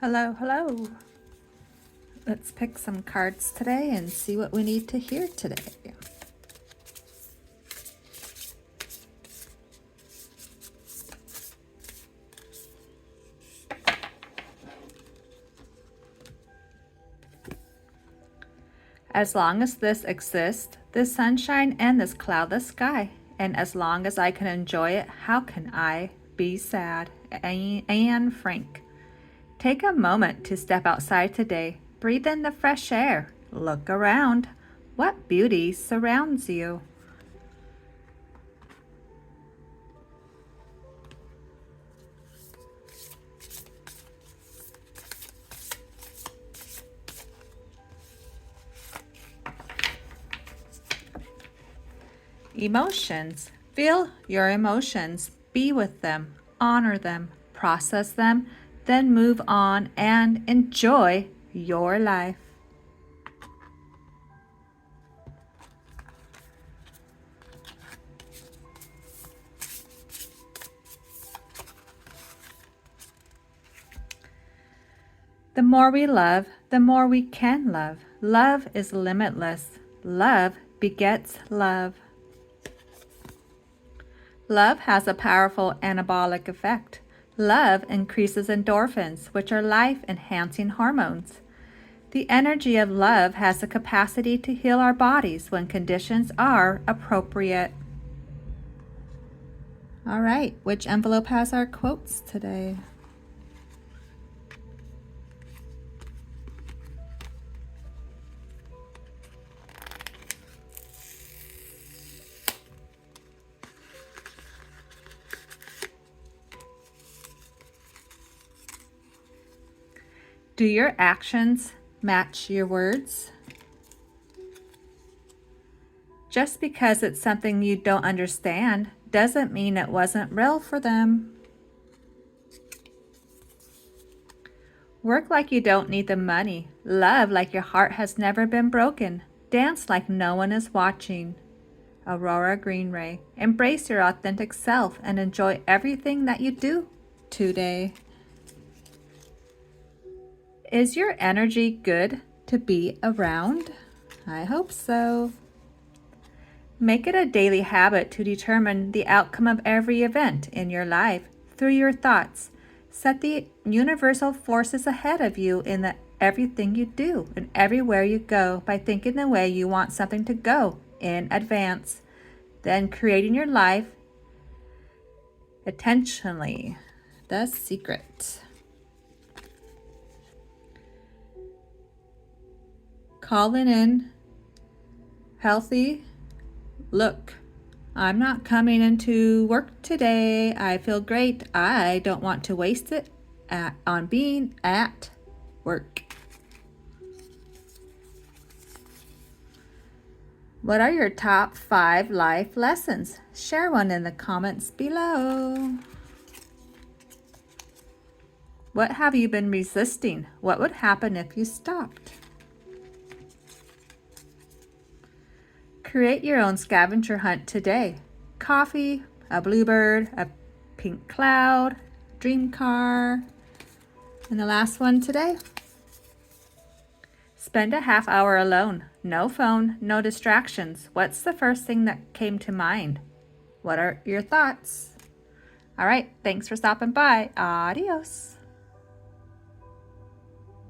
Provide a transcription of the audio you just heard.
Hello, hello. Let's pick some cards today and see what we need to hear today. As long as this exists, this sunshine and this cloudless sky, and as long as I can enjoy it, how can I be sad? Anne Frank. Take a moment to step outside today. Breathe in the fresh air. Look around. What beauty surrounds you? Emotions. Feel your emotions. Be with them. Honor them. Process them. Then move on and enjoy your life. The more we love, the more we can love. Love is limitless. Love begets love. Love has a powerful anabolic effect. Love increases endorphins, which are life-enhancing hormones. The energy of love has the capacity to heal our bodies when conditions are appropriate. All right, which envelope has our quotes today? Do your actions match your words? Just because it's something you don't understand doesn't mean it wasn't real for them. Work like you don't need the money. Love like your heart has never been broken. Dance like no one is watching. Aurora Greenray. Embrace your authentic self and enjoy everything that you do today. Is your energy good to be around? I hope so. Make it a daily habit to determine the outcome of every event in your life through your thoughts. Set the universal forces ahead of you in everything you do and everywhere you go by thinking the way you want something to go in advance. Then creating your life intentionally. The secret. Calling in healthy. Look, I'm not coming into work today. I feel great. I don't want to waste it on being at work. What are your top 5 life lessons? Share one in the comments below. What have you been resisting? What would happen if you stopped? Create your own scavenger hunt today. Coffee, a bluebird, a pink cloud, dream car. And the last one today. Spend a half hour alone. No phone, no distractions. What's the first thing that came to mind? What are your thoughts? All right, thanks for stopping by. Adios.